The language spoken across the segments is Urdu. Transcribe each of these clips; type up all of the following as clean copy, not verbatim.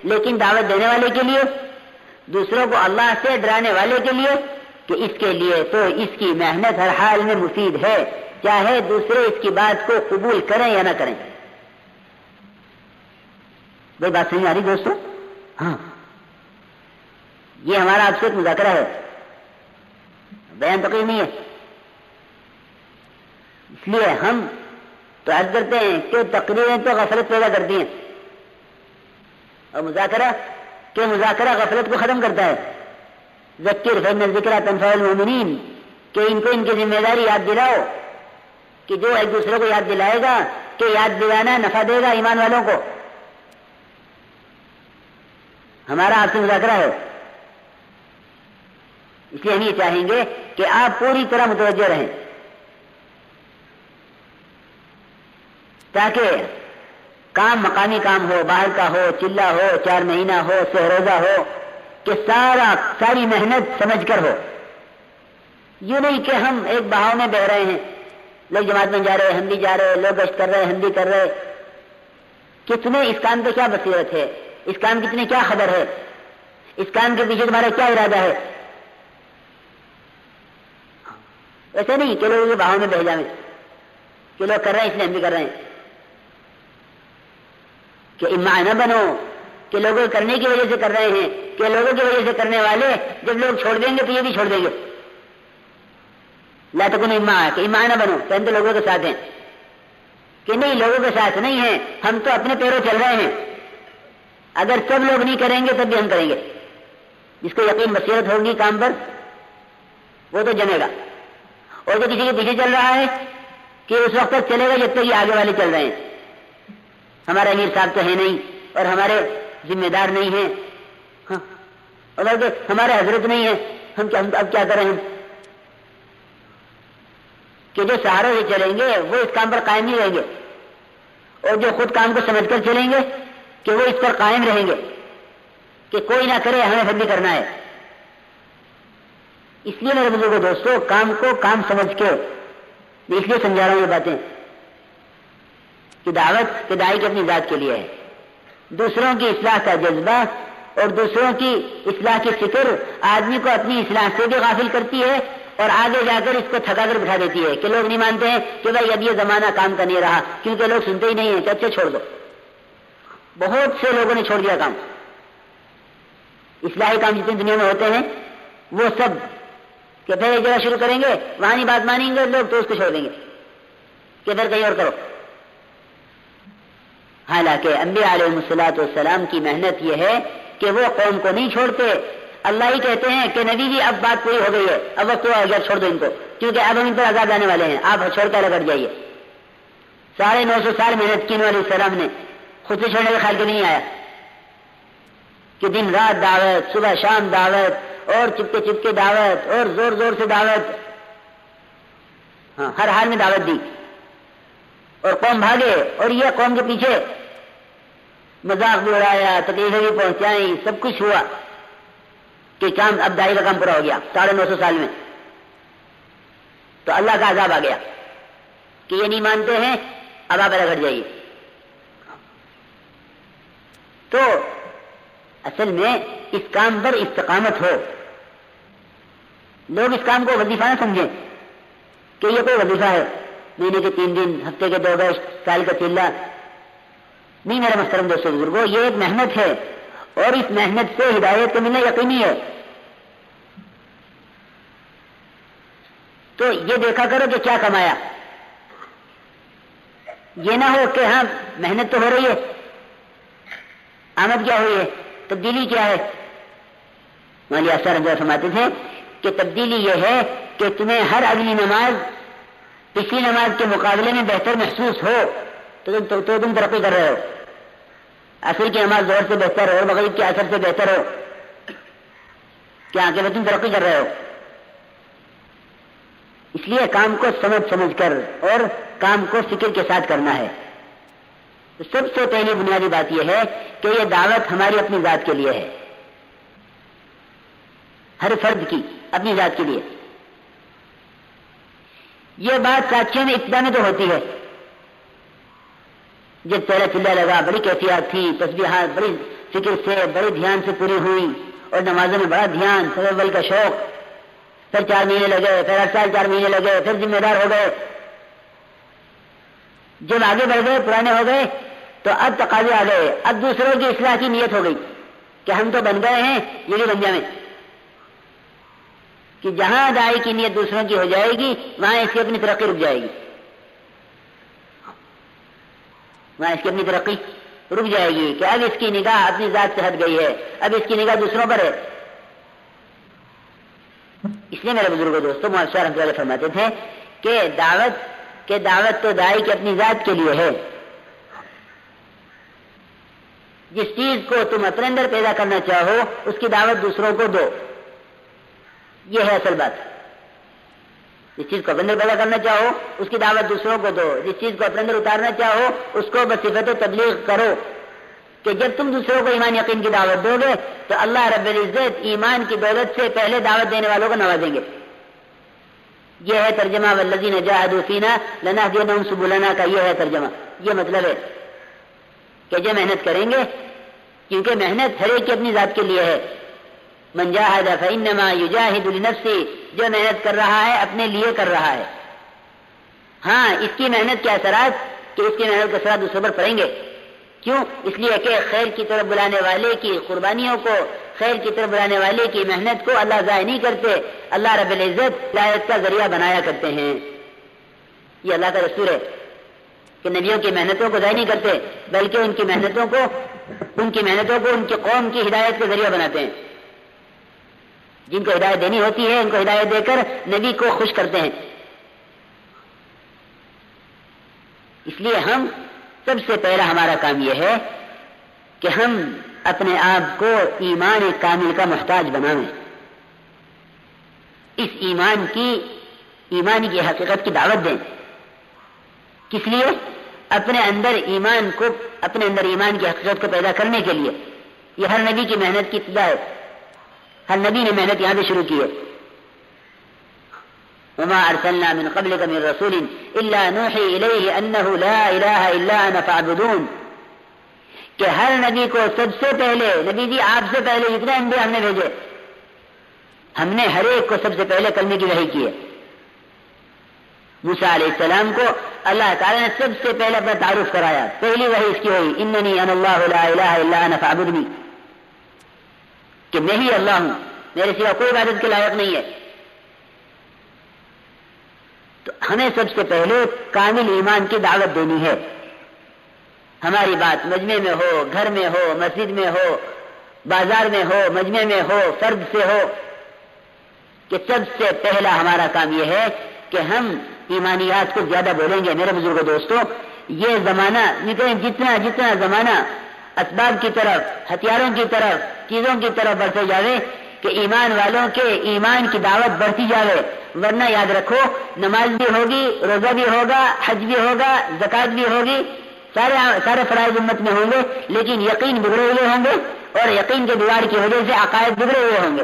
لیکن دعوت دینے والے کے لیے، دوسروں کو اللہ سے ڈرانے والے کے لیے، کہ اس کے لیے تو اس کی محنت ہر حال میں مفید ہے، چاہے دوسرے اس کی بات کو قبول کریں یا نہ کریں۔ کوئی بات سمجھ آ رہی دوستو؟ ہاں، یہ ہمارا آپ سے ایک مذاکرہ ہے، بیان تقریر نہیں ہے۔ اس لیے ہم تو عرض کرتے ہیں کہ تقریریں تو غفلت پیدا کرتی ہیں، اور مذاکرہ غفلت کو ختم کرتا ہے۔ ذکر فإن الذکرى تنفع المؤمنین، کہ ان کو ان کی ذمہ داری یاد دلاؤ، کہ جو ایک دوسرے کو یاد دلائے گا کہ یاد دلانا نفع دے گا ایمان والوں کو۔ ہمارا آپ سے مذاکرہ ہے، اس لیے ہم یہ چاہیں گے کہ آپ پوری طرح متوجہ رہیں، تاکہ کام مقامی کام ہو، باہر کا ہو، چلہ ہو، 4 مہینہ ہو، سہروزہ ہو، کہ ساری محنت سمجھ کر ہو۔ یوں نہیں کہ ہم ایک بہاؤ میں بہ رہے ہیں، لوگ جماعت میں جا رہے، ہم بھی جا رہے، لوگ گشت کر رہے، ہم بھی کر رہے۔ کتنے اس کام پہ کیا بصیرت ہے، اس کام کی تمہیں کیا خبر ہے، اس کام کے پیچھے تمہارا کیا ارادہ ہے؟ ایسے نہیں کہ لوگ بہاؤ میں بہ جائیں کہ لوگ کر رہے ہیں اس لیے ہم بھی کر رہے ہیں، کہ اما نہ بنو کہ لوگوں کرنے کی وجہ سے کر رہے ہیں، کہ لوگوں کی وجہ سے کرنے والے جب لوگ چھوڑ دیں گے تو یہ بھی چھوڑ دیں گے۔ لا تکونوا اما، کہ اما نہ بنو کہ ہم تو لوگوں کے ساتھ ہیں، کہ نہیں لوگوں کے ساتھ نہیں ہیں، ہم تو اپنے پیروں چل رہے ہیں، اگر سب لوگ نہیں کریں گے تب بھی ہم کریں گے۔ جس کو یقین بصیرت ہوگی کام پر وہ تو جمے گا، اور جو کسی کے پیچھے چل رہا ہے کہ اس وقت تک چلے گا جب تک یہ آگے والے چل رہے ہیں۔ ہمارا امیر صاحب تو ہے نہیں اور ہمارے ذمہ دار نہیں ہیں، ہاں، اور ہمارے حضرت نہیں ہے، ہم اب کیا کریں؟ ہم کہ جو سہاروں سے چلیں گے وہ اس کام پر قائم نہیں رہیں گے، اور جو خود کام کو سمجھ کر چلیں گے کہ وہ اس پر قائم رہیں گے کہ کوئی نہ کرے ہمیں پھر بھی کرنا ہے۔ اس لیے میرے بزرگوں دوستوں، کام کو کام سمجھ کے، اس لیے سمجھا رہا ہوں یہ باتیں کہ دعوت کے داعی کی اپنی ذات کے لیے ہے، دوسروں کی اصلاح کا جذبہ اور دوسروں کی اصلاح کی فکر آدمی کو اپنی اصلاح سے بھی غافل کرتی ہے، اور آگے جا کر اس کو تھکا کر بٹھا دیتی ہے کہ لوگ نہیں مانتے ہیں کہ بھائی اب یہ زمانہ کام کا نہیں رہا، کیونکہ لوگ سنتے ہی نہیں ہیں کہ اچھا چھوڑ دو۔ بہت سے لوگوں نے چھوڑ دیا کام، اصلاحی کام جتنے دنیا میں ہوتے ہیں وہ سب کہ پھر ایک جگہ شروع کریں گے، وہاں نہیں بات مانیں گے لوگ تو اس کو چھوڑ دیں گے کہ پھر کہیں اور کرو۔ حالانکہ انبیاء علیہ الصلوۃ والسلام کی محنت یہ ہے کہ وہ قوم کو نہیں چھوڑتے، اللہ ہی کہتے ہیں کہ نبی جی اب بات پوری ہو گئی ہے، اب وقت ہو گیا، چھوڑ دو ان کو، کیونکہ اب ہم ان پر عذاب آنے والے ہیں، آپ چھوڑ کر لگٹ جائیے۔ 950 سال محنت کی نوح علیہ السلام نے، خود سے چھوڑنے کا خیال کبھی نہیں آیا کہ دن رات دعوت، صبح شام دعوت، اور چپکے دعوت، اور زور زور سے دعوت، ہاں ہر حال میں دعوت دی، اور قوم بھاگے، اور یہ قوم کے پیچھے مذاق بھی اڑایا، تکلیفیں بھی پہنچائی، سب کچھ ہوا کہ کام اب داعی کا کام پورا ہو گیا 950 سال میں، تو اللہ کا عذاب آ گیا کہ یہ نہیں مانتے ہیں، اب آپ الگ ہٹ جائیے۔ تو اصل میں اس کام پر استقامت ہو، لوگ اس کام کو وظیفہ نہ سمجھیں کہ یہ کوئی وظیفہ ہے، مہینے کے 3 دن، ہفتے کے 2 گشت، سال کا چلہ، نہیں میرے محترم دوستوں بزرگوں، یہ ایک محنت ہے، اور اس محنت سے ہدایت کو ملنا یقینی ہے۔ تو یہ دیکھا کرو کہ کیا کمایا، یہ نہ ہو کہ ہاں محنت تو ہو رہی ہے، آمد کیا ہوئی ہے، تبدیلی کیا ہے۔ مولانا اثر رضا فرماتے تھے کہ تبدیلی یہ ہے کہ تمہیں ہر اگلی نماز پچھلی نماز کے مقابلے میں بہتر محسوس ہو تو تم ترقی کر رہے ہو، عصر کی نماز ظہر سے بہتر ہو اور مغرب کے عصر سے بہتر ہو، کیا کہ تم ترقی کر رہے ہو۔ اس لیے کام کو سمجھ کر اور کام کو فکر کے ساتھ کرنا ہے۔ تو سب سے پہلی بنیادی بات یہ ہے کہ یہ دعوت ہماری اپنی ذات کے لیے ہے، ہر فرد کی اپنی ذات کے لیے۔ یہ بات ساتھیوں میں ابتدا میں تو ہوتی ہے، جب پہلا چلہ لگا بڑی کیفیات تھی، تسبیحات بڑی فکر سے بڑے دھیان سے پوری ہوئی اور نمازوں میں بڑا دھیان، تدبر کا شوق، پھر 4 مہینے لگے، پھر 8 سال 4 مہینے لگے، پھر ذمہ دار ہو گئے، جب آگے بڑھ گئے، پرانے ہو گئے تو اب تقاضے آ گئے، اب دوسروں کی اصلاح کی نیت ہو گئی کہ ہم تو بن گئے ہیں، یہ بھی بن جائیں، کہ جہاں داعی کی نیت دوسروں کی ہو جائے گی وہاں اس کی اپنی ترقی رک جائے گی، وہاں اس کی اپنی ترقی رک جائے گی کہ اب اس کی نگاہ اپنی ذات سے ہٹ گئی ہے، اب اس کی نگاہ دوسروں پر ہے۔ اس لیے میرے بزرگوں دوستوں مولانا رحمۃ اللہ علیہ فرماتے تھے کہ دعوت تو داعی کی اپنی ذات کے لیے ہے، جس چیز کو تم اپنے اندر پیدا کرنا چاہو اس کی دعوت دوسروں کو دو، یہ ہے اصل بات۔ جس چیز کو اپنے اندر پیدا کرنا چاہو اس کی دعوت دوسروں کو دو، جس چیز کو اپنے اندر اتارنا چاہو اس کو بصفت تبلیغ کرو، کہ جب تم دوسروں کو ایمان یقین کی دعوت دو گے تو اللہ رب العزت ایمان کی دولت سے پہلے دعوت دینے والوں کو نوازیں گے۔ یہ ہے ترجمہ والذین جاہدوا فینا لنہدینہم سبلنا کا، یہ ہے ترجمہ، یہ مطلب ہے کہ جو محنت کریں گے، کیونکہ محنت ہر ایک کی اپنی ذات کے لیے ہے، من جاہد فانما یجاہد لنفسہ، جو محنت کر رہا ہے اپنے لیے کر رہا ہے۔ ہاں اس کی محنت کے اثرات، کہ اس کی محنت کے اثرات دوسروں پر پڑیں گے، کیوں؟ اس لیے کہ خیر کی طرف بلانے والے کی قربانیوں کو، خیر کی طرف بلانے والے کی محنت کو اللہ ضائع نہیں کرتے، اللہ رب العزت ہدایت کا ذریعہ بنایا کرتے ہیں۔ یہ اللہ کا دستور ہے کہ نبیوں کی محنتوں کو ضائع نہیں کرتے، بلکہ ان کی محنتوں کو ان کی قوم کی ہدایت کا ذریعہ بناتے ہیں۔ جن کو ہدایت دینی ہوتی ہے ان کو ہدایت دے کر نبی کو خوش کرتے ہیں۔ اس لیے ہم سب سے پہلا ہمارا کام یہ ہے کہ ہم اپنے آپ کو ایمان کامل کا محتاج بنائیں، اس ایمان کی حقیقت کی دعوت دیں۔ کس لیے؟ اپنے اندر ایمان کی حقیقت کو پیدا کرنے کے لیے۔ یہ ہر نبی کی محنت کی ابتدا ہے، ہر نبی نے محنت یہاں سے شروع کی ہے۔ وما ارسلنا من قبلك من رسول الا نوحي اليه انه لا اله الا انا فاعبدون، کہ ہر نبی کو سب سے پہلے، نبی جی آپ سے پہلے جتنے انبیاء ہم نے بھیجے، ہم نے ہر ایک کو سب سے پہلے کلمے کی وحی کی ہے۔ موسیٰ علیہ السلام کو اللہ تعالیٰ نے سب سے پہلے اپنا تعارف کرایا، پہلی وحی اس کی ہوئی اننی انا اللہ لا الہ الا انا فاعبدنی، کہ میں ہی اللہ ہوں، میرے سوا کوئی عبادت کے لائق نہیں ہے۔ تو ہمیں سب سے پہلے کامل ایمان کی دعوت دینی ہے۔ ہماری بات مجمع میں ہو، گھر میں ہو، مسجد میں ہو، بازار میں ہو، مجمع میں ہو، فرد سے ہو، کہ سب سے پہلا ہمارا کام یہ ہے کہ ہم ایمانیات کو زیادہ بولیں گے۔ میرے بزرگوں دوستوں، یہ زمانہ جتنا زمانہ اسباب کی طرف، ہتھیاروں کی طرف، چیزوں کی طرف بڑھتے جاوے کہ ایمان والوں کے ایمان کی دعوت بڑھتی جاوے، ورنہ یاد رکھو نماز بھی ہوگی، روزہ بھی ہوگا، حج بھی ہوگا، زکوٰۃ بھی ہوگی، سارے فرائض امت میں ہوں گے، لیکن یقین بگڑے ہوئے ہوں گے، اور یقین کے بگاڑ کی وجہ سے عقائد بگڑے ہوئے ہوں گے۔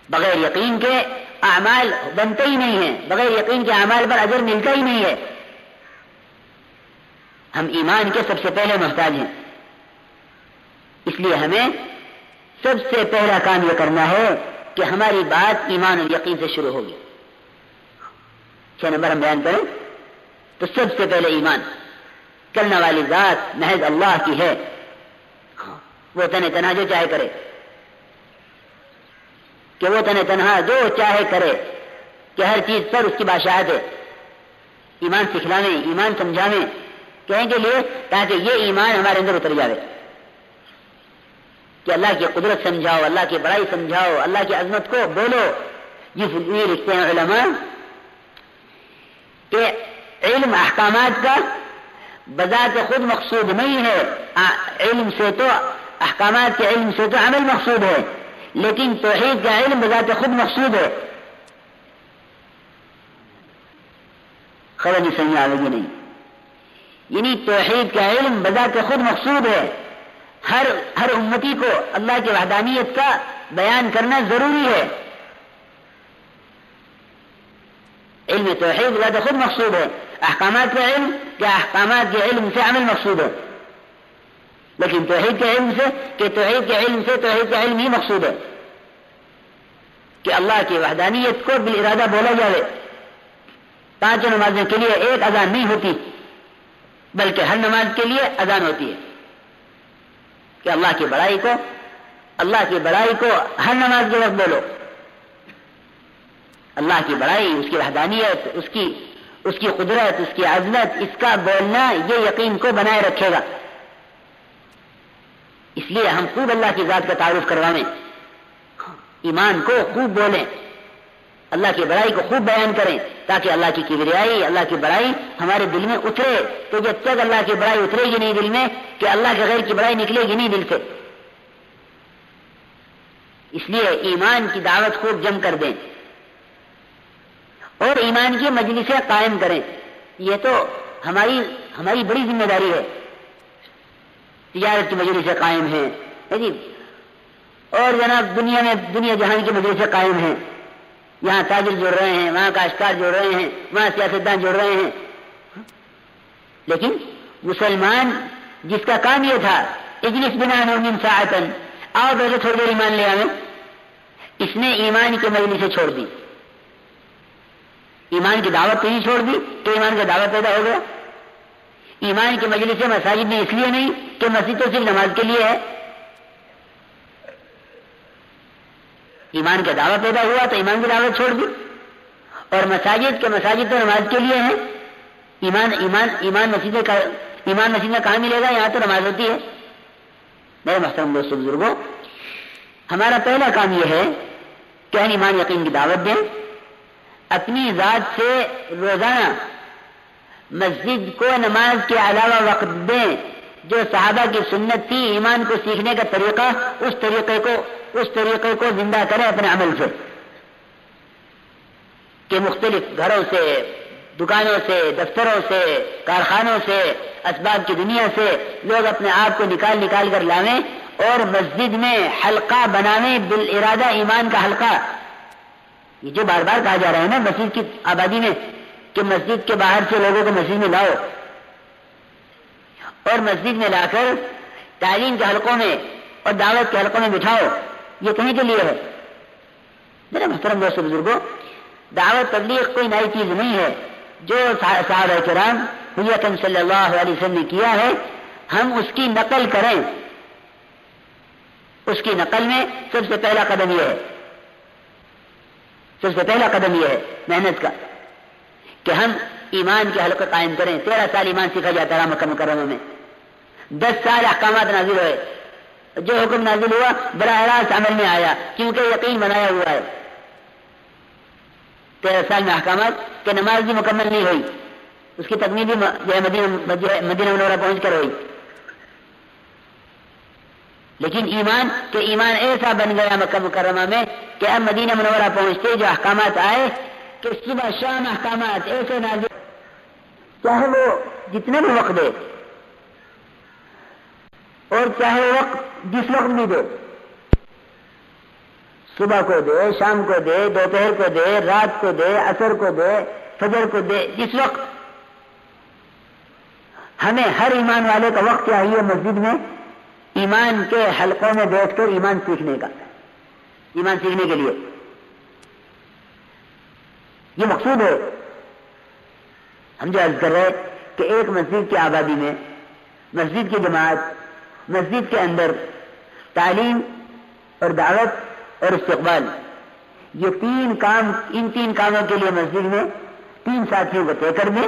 بغیر یقین کے اعمال بنتے ہی نہیں ہیں، بغیر یقین کے اعمال پر اجر ملتا ہی نہیں ہے۔ ہم ایمان کے سب سے پہلے محتاج ہیں، اس لیے ہمیں سب سے پہلا کام یہ کرنا ہے کہ ہماری بات ایمان اور یقین سے شروع ہوگی۔ 6 نمبر ہم بیان کریں تو سب سے پہلے ایمان، کرنے والی ذات محض اللہ کی ہے، وہ تنہا جو چاہے کرے، کہ وہ تنہا جو چاہے کرے، کہ ہر چیز پر اس کی بادشاہت ہے۔ ایمان سکھلاویں، ایمان سمجھاویں، کہیں کے لیے تاکہ یہ ایمان ہمارے اندر اتر جائے، کہ اللہ کی قدرت سمجھاؤ، اللہ کی بڑائی سمجھاؤ، اللہ کی عظمت کو بولو۔ یہ لکھتے ہیں علماء کہ علم احکامات کا بذات خود مقصود نہیں ہے، علم سے تو احکامات کے علم سے تو عمل مقصود ہے، لیکن توحید کا علم بذات خود مقصود ہے۔ خبر نہیں سمجھ آئے گی نہیں، یعنی توحید کا علم بذات خود مقصود ہے۔ ہر امتی کو اللہ کی وحدانیت کا بیان کرنا ضروری ہے۔ علم توحید بذات خود مقصود ہے، احکامات کا علم، کیا احکامات کے علم سے عمل مقصود ہے۔ لیکن توحید کے علم سے، کہ توحید کے علم سے توحید کا علم ہی مقصود ہے کہ اللہ کی وحدانیت کو بالارادہ بولا جائے. 5 نمازوں کے لیے ایک اذان نہیں ہوتی، بلکہ ہر نماز کے لیے اذان ہوتی ہے کہ اللہ کی بڑائی کو ہر نماز کے وقت بولو. اللہ کی بڑائی، اس کی وحدانیت، اس کی قدرت، اس کی عظمت، اس کا بولنا یہ یقین کو بنائے رکھے گا. اس لیے ہم خوب اللہ کی ذات کا تعارف کروائیں، ایمان کو خوب بولیں، اللہ کی بڑائی کو خوب بیان کریں، تاکہ اللہ کی کبریائی، اللہ کی بڑائی ہمارے دل میں اترے. تو جب تک اللہ کی بڑائی اترے گی نہیں دل میں، کہ اللہ کے غیر کی بڑائی نکلے گی نہیں دل سے. اس لیے ایمان کی دعوت خوب جم کر دیں اور ایمان کی مجلسیں قائم کریں. یہ تو ہماری بڑی ذمہ داری ہے. تجارت کی مجلسیں قائم ہیں جی، اور جناب دنیا جہان کی مجلسیں قائم ہیں. یہاں تاجر جڑ رہے ہیں، وہاں کاشتکار جڑ رہے ہیں، وہاں سیاستدان جڑ رہے ہیں. لیکن مسلمان جس کا کام یہ تھا اجلس بنا من ساعتن، آؤ بیٹھے تھوڑی دیر ایمان لے آئے، اس نے ایمان کی مجلسیں چھوڑ دی. ایمان کی دعوت تو نہیں چھوڑ دی تو ایمان کا دعوت پیدا ہو گیا. ایمان کی مجلسیں مساجد میں اس لیے نہیں کہ مسجد تو صرف نماز کے لیے ہے. ایمان کا دعوت پیدا ہوا تو ایمان کی دعوت چھوڑ دی. اور مساجد تو نماز کے لیے ہے. ایمان مسجد میں کہاں ملے گا؟ یہاں تو نماز ہوتی ہے. میرے محترم دوستو بزرگوں، ہمارا پہلا کام یہ ہے کہ ہم ایمان یقین کی دعوت دیں، اپنی ذات سے روزانہ مسجد کو نماز کے علاوہ وقت دیں. جو صحابہ کی سنت تھی ایمان کو سیکھنے کا طریقہ، اس طریقے کو زندہ کریں اپنے عمل سے. کہ مختلف گھروں سے، دکانوں سے، دفتروں سے، کارخانوں سے، اسباب کی دنیا سے لوگ اپنے آپ کو نکال کر لاویں اور مسجد میں حلقہ بناویں، بالارادہ ایمان کا حلقہ. یہ جو بار بار کہا جا رہا ہے نا مسجد کی آبادی میں کہ مسجد کے باہر سے لوگوں کو مسجد میں لاؤ اور مسجد میں لا کر تعلیم کے حلقوں میں اور دعوت کے حلقوں میں بٹھاؤ، یہ کہیں کے لیے ہے؟ میرے محترم دوستو بزرگوں، دعوت تبلیغ کوئی نئی چیز نہیں ہے. جو صحابہ کرام حضرت صلی اللہ علیہ وسلم نے کیا ہے ہم اس کی نقل کریں. اس کی نقل میں سب سے پہلا قدم یہ ہے محنت کا کہ ہم ایمان کے حلقے قائم کریں. 13 سال ایمان سیکھا جاتا رہا مکہ مکرمہ میں. 10 سال احکامات نازل ہوئے، جو حکم نازل ہوا براہ راست عمل میں آیا کیونکہ یقین بنایا ہوا ہے. 13 سال میں احکامات کہ نماز بھی مکمل نہیں ہوئی، اس کی تکمیل بھی مدینہ منورہ پہنچ کر ہوئی. لیکن ایمان ایسا بن گیا مکہ مکرمہ میں کہ اب مدینہ منورہ پہنچتے جو احکامات آئے کہ صبح شام احکامات ایسے نازل، چاہے وہ جتنے بھی وقت دے اور چاہے وقت جس وقت بھی دے، صبح کو دے، شام کو دے، دوپہر کو دے، رات کو دے، عصر کو دے، فجر کو دے، جس وقت. ہمیں ہر ایمان والے کا وقت چاہیے مسجد میں ایمان کے حلقوں میں بیٹھ کر ایمان سیکھنے کے لیے. یہ مقصود ہے. ہم جو عرض کر رہے کہ ایک مسجد کی آبادی میں مسجد کی جماعت، مسجد کے اندر تعلیم اور دعوت اور استقبال، یہ 3 کام، ان 3 کاموں کے لیے مسجد میں 3 ساتھیوں کو طے کر دیں.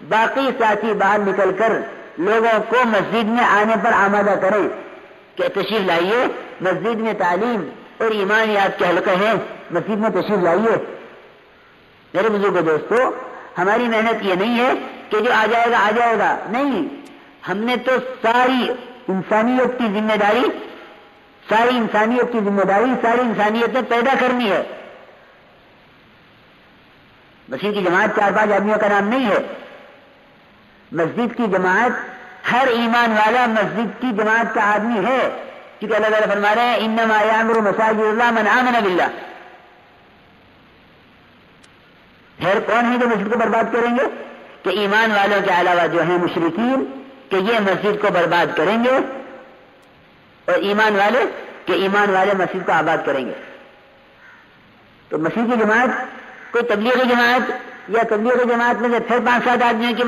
باقی ساتھی باہر نکل کر لوگوں کو مسجد میں آنے پر آمادہ کریں کہ تشریف لائیے، مسجد میں تعلیم اور ایمانیات کے حلقے ہیں، مسجد میں تشریف لائیے. میرے بزرگوں دوستو، ہماری محنت یہ نہیں ہے کہ جو آ جائے گا، نہیں. ہم نے تو ساری انسانیت کی ذمہ داری، ساری انسانیت میں پیدا کرنی ہے. مسجد کی جماعت 4-5 آدمیوں کا نام نہیں ہے. مسجد کی جماعت ہر ایمان والا مسجد کی جماعت کا آدمی ہے، کیونکہ اللہ تعالیٰ فرما رہے ہیں انما یعمر مساجد اللہ من آمن باللہ. پھر کون ہے جو مسجد کو برباد کریں گے؟ کہ ایمان والوں کے علاوہ جو ہیں مشرکین، کہ یہ مسجد کو برباد کریں گے اور ایمان والے کہ ایمان والے مسجد کو آباد کریں گے. تو مسجد کی جماعت کوئی تبلیغی جماعت یا تبلیغی جماعت میں سے پھر 5-7 آدمیوں کی